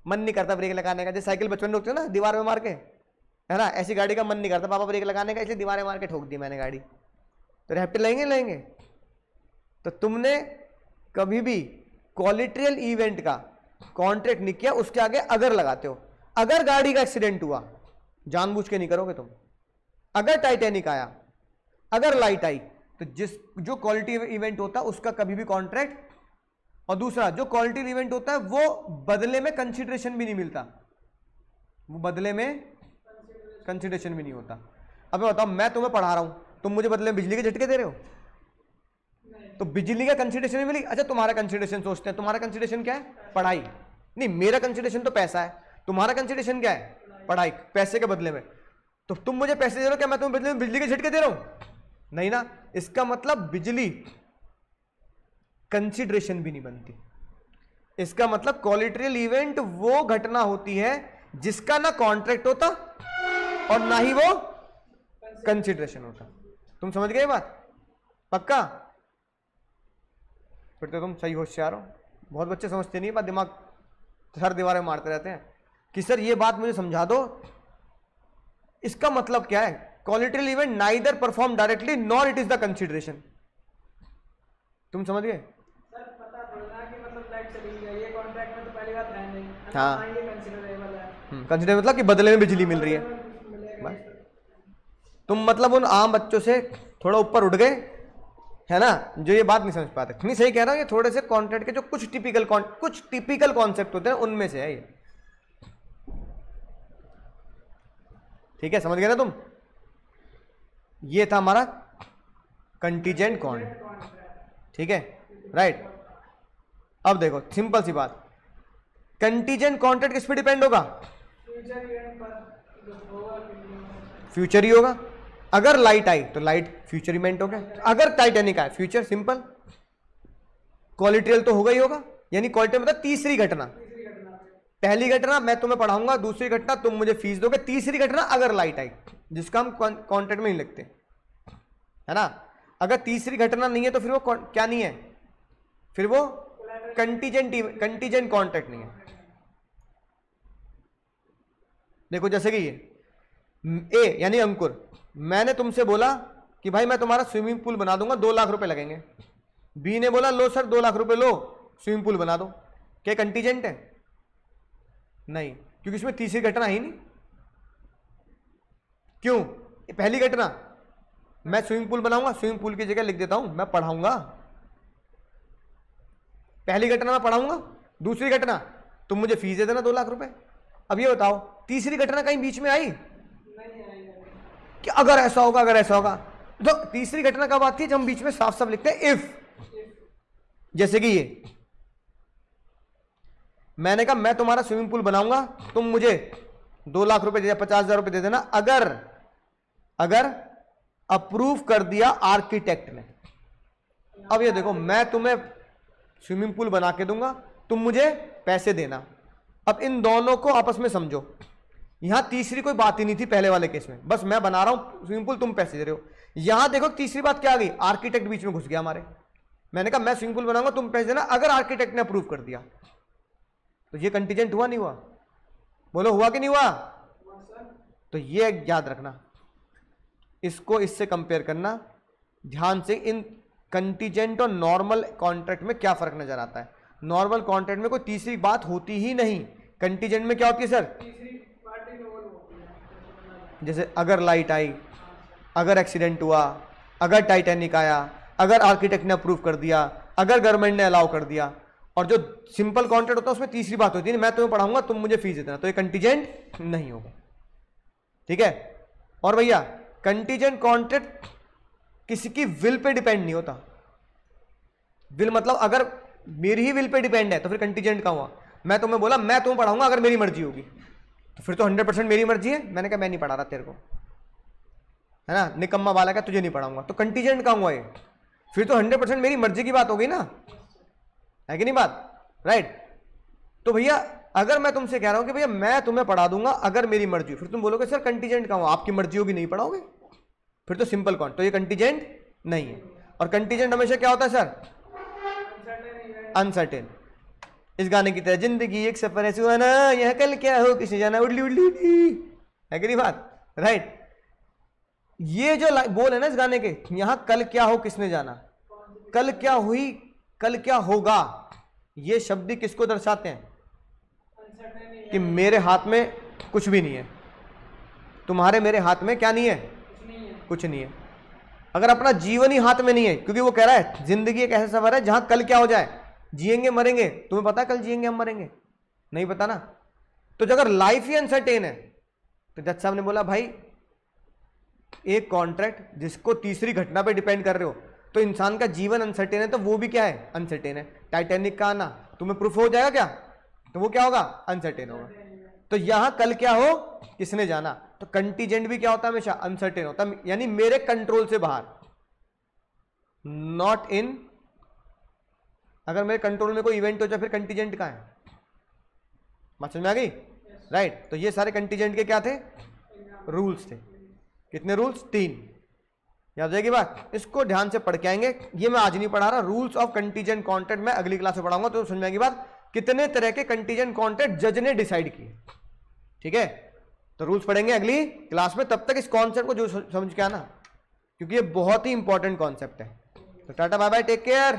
मन नहीं करता ब्रेक लगाने का। जैसे साइकिल बचपन में रोकते हो ना दीवार में मार के, है ना, ऐसी गाड़ी का मन नहीं करता पापा ब्रेक लगाने का, इसलिए दीवार में मार के ठोक दी मैंने गाड़ी। तो रेप्टिल लेंगे। तो तुमने कभी भी कोलेटरल इवेंट का कॉन्ट्रैक्ट नहीं किया, उसके आगे अगर लगाते हो। अगर गाड़ी का एक्सीडेंट हुआ, जानबूझ के नहीं करोगे तुम। अगर टाइटैनिक आया, अगर लाइट आई, तो जो क्वालिटी इवेंट होता है उसका कभी भी कॉन्ट्रैक्ट। और दूसरा जो क्वालिटी इवेंट होता है वो बदले में कंसिडरेशन भी नहीं मिलता, वो बदले में कंसिडरेशन भी नहीं होता। अब बताओ, मैं तुम्हें पढ़ा रहा हूं, तुम मुझे बदले में बिजली के झटके दे रहे हो, तो बिजली का कंसिडरेशन मिली। अच्छा, तुम्हारा कंसिडरेशन सोचते हैं, तुम्हारा कंसिडरेशन क्या है? पढ़ाई। नहीं, मेरा कंसिडरेशन तो पैसा है, तुम्हारा कंसिडरेशन क्या है? पढ़ाई। पैसे के बदले में तो तुम मुझे पैसे दे रहे हो, क्या मैं तुम्हें बदले में बिजली के झटके दे रहा हूं? नहीं ना। इसका मतलब बिजली कंसिडरेशन भी नहीं बनती। इसका मतलब कोलेटरल इवेंट वो घटना होती है जिसका ना कॉन्ट्रैक्ट होता और ना ही वो कंसिडरेशन होता। तुम समझ गए बात? पक्का? फिर तो तुम सही होशियार हो। बहुत बच्चे समझते नहीं बात, दिमाग हर दीवारें मारते रहते हैं कि सर ये बात मुझे समझा दो, इसका मतलब क्या है? Collateral event neither perform directly nor it is the consideration. तुम समझ गए? सर पता थोड़ा कि मतलब लाइट चली गई, ये कॉन्ट्रैक्ट में तो पहली बात है नहीं। हाँ, ये कंसीडरेबल है। कंसिडर मतलब कि बदले में बिजली मिल रही है। बस तुम मतलब उन आम बच्चों से थोड़ा ऊपर उठ गए, है ना, जो ये बात नहीं समझ पाते। नहीं, सही कह रहा हूं, ये थोड़े से कॉन्ट्रैक्ट के जो कुछ टिपिकल कॉन्सेप्ट होते हैं उनमें से है ये। ठीक है, समझ गए ना तुम? ये था हमारा कंटीजेंट कॉन्ट्रैक्ट। ठीक है, राइट। अब देखो सिंपल सी बात, कंटीजेंट कॉन्ट्रैक्ट किस पे डिपेंड होगा? फ्यूचर इवेंट पर जो होगा, फ्यूचर ही होगा। अगर लाइट आई तो लाइट फ्यूचर इवेंट हो गया, अगर टाइटैनिक आया फ्यूचर। सिंपल। कोलेटरल तो होगा ही होगा, यानी कोलेटरल मतलब तीसरी घटना। पहली घटना मैं तुम्हें पढ़ाऊंगा, दूसरी घटना तुम मुझे फीस दोगे, तीसरी घटना अगर लाइट आई, जिसका हम कॉन्ट्रैक्ट में नहीं लिखते, है ना। अगर तीसरी घटना नहीं है तो फिर वो क्या नहीं है? फिर वो कंटीजेंट कॉन्ट्रैक्ट नहीं है। देखो जैसे कि ये ए यानी अंकुर, मैंने तुमसे बोला कि भाई मैं तुम्हारा स्विमिंग पूल बना दूंगा, 2 लाख रुपए लगेंगे। बी ने बोला लो सर 2 लाख रुपए लो, स्विमिंग पूल बना दो। क्या कंटीजेंट है? नहीं, क्योंकि इसमें तीसरी घटना ही नहीं। क्यों? पहली घटना, मैं स्विमिंग पूल बनाऊंगा, स्विमिंग पूल की जगह लिख देता हूं मैं पढ़ाऊंगा। पहली घटना मैं पढ़ाऊंगा। दूसरी घटना, तुम मुझे फीस दे देना 2 लाख रुपए। अब ये बताओ तीसरी घटना कहीं बीच में आई कि अगर ऐसा होगा, अगर ऐसा होगा? तो तीसरी घटना कब आती है? जब हम बीच में साफ साफ लिखते हैं इफ। जैसे कि ये मैंने कहा मैं तुम्हारा स्विमिंग पूल बनाऊंगा, तुम मुझे 2 लाख रुपए दे, 50,000 रुपए दे देना अगर अप्रूव कर दिया आर्किटेक्ट ने। अब ये देखो, मैं तुम्हें स्विमिंग पूल बना के दूंगा, तुम मुझे पैसे देना। अब इन दोनों को आपस में समझो, यहां तीसरी कोई बात ही नहीं थी पहले वाले केस में, बस मैं बना रहा हूं स्विमिंग पूल, तुम पैसे दे रहे हो। यहां देखो तीसरी बात क्या आ गई, आर्किटेक्ट बीच में घुस गया हमारे। मैंने कहा मैं स्विमिंग पूल बनाऊंगा, तुम पैसे देना अगर आर्किटेक्ट ने अप्रूव कर दिया। तो ये कंटीजेंट हुआ नहीं हुआ? बोलो हुआ कि नहीं हुआ? तो ये याद रखना, इसको इससे कंपेयर करना ध्यान से। इन कंटीजेंट और नॉर्मल कॉन्ट्रैक्ट में क्या फर्क नजर आता है? नॉर्मल कॉन्ट्रैक्ट में कोई तीसरी बात होती ही नहीं। कंटीजेंट में क्या होती है सर? जैसे अगर लाइट आई, अगर एक्सीडेंट हुआ, अगर टाइटैनिक आया, अगर आर्किटेक्ट ने अप्रूव कर दिया, अगर गवर्नमेंट ने अलाउ कर दिया। और जो सिंपल कॉन्ट्रैक्ट होता है उसमें तीसरी बात होती है, मैं तुम्हें पढ़ाऊंगा, तुम मुझे फीस देना, तो ये कंटीजेंट नहीं होगा। ठीक है? और भैया कंटीजेंट कॉन्ट्रैक्ट किसी की विल पे डिपेंड नहीं होता। विल मतलब अगर मेरी ही विल पे डिपेंड है तो फिर कंटीजेंट का हुआ। मैं तुम्हें बोला मैं तुम्हें पढ़ाऊंगा अगर मेरी मर्जी होगी, तो फिर तो 100% मेरी मर्जी है। मैंने कहा मैं नहीं पढ़ा रहा तेरे को, है ना, निकम्मा वाला का, तुझे नहीं पढ़ाऊंगा, तो कंटीजेंट का हुआ ये। फिर तो 100% मेरी मर्जी की बात हो गई ना, है कि नहीं बात? राइट। तो भैया अगर मैं तुमसे कह रहा हूं कि भैया मैं तुम्हें पढ़ा दूंगा अगर मेरी मर्जी, फिर तुम बोलोगे सर कंटीजेंट का हुआ, आपकी मर्जी होगी नहीं पढ़ाओगे, फिर तो सिंपल कौन, तो ये कंटीजेंट नहीं है। और कंटीजेंट हमेशा क्या होता है सर? अनसर्टेन। इस गाने की तरह जिंदगी एक सफर है सुहाना, यह कल क्या हो किसी जाना, उडली उडली उडली, है कि नहीं बात? राइट। ये जो बोल है ना इस गाने के, यहां कल क्या हो किसने जाना, कल क्या हुई, कल क्या होगा, ये शब्द किसको दर्शाते हैं? कि मेरे हाथ में कुछ भी नहीं है, तुम्हारे मेरे हाथ में क्या नहीं है? कुछ नहीं है। अगर अपना जीवन ही हाथ में नहीं है, क्योंकि वो कह रहा है जिंदगी एक ऐसा सफर है जहां कल क्या हो जाए, जिएंगे मरेंगे। तुम्हें पता है कल जिएंगे हम मरेंगे? नहीं पता ना। तो अगर लाइफ ही अनसर्टेन है, तो जज साहब ने बोला भाई एक कॉन्ट्रैक्ट जिसको तीसरी घटना पे डिपेंड कर रहे हो, तो इंसान का जीवन अनसर्टेन है, तो वो भी क्या है? अनसर्टेन है। टाइटैनिक का आना तुम्हें प्रूफ हो जाएगा क्या? तो वो क्या होगा? अनसर्टेन होगा। तो यहां कल क्या हो किसने जाना, तो कंटीजेंट भी क्या होता है? हमेशा अनसर्टेन होता है, यानी मेरे कंट्रोल से बाहर, नॉट इन। अगर मेरे कंट्रोल में कोई इवेंट हो जाए फिर कंटीजेंट का है। बात समझ में आ गई? राइट। तो ये सारे कंटीजेंट के क्या थे? रूल्स थे। कितने रूल्स? 3। याद जाएगी बात? इसको ध्यान से पढ़ के आएंगे। ये मैं आज नहीं पढ़ा रहा, रूल्स ऑफ कंटीजेंट कॉन्ट्रैक्ट मैं अगली क्लास में पढ़ाऊंगा, तो समझ में आएगी बात। कितने तरह के कंटीजेंट कॉन्ट्रैक्ट जज ने डिसाइड किए। ठीक है? तो रूल्स पढ़ेंगे अगली क्लास में। तब तक इस कॉन्सेप्ट को जो समझ के आना, क्योंकि ये बहुत ही इंपॉर्टेंट कॉन्सेप्ट है। तो tata bye bye, take care.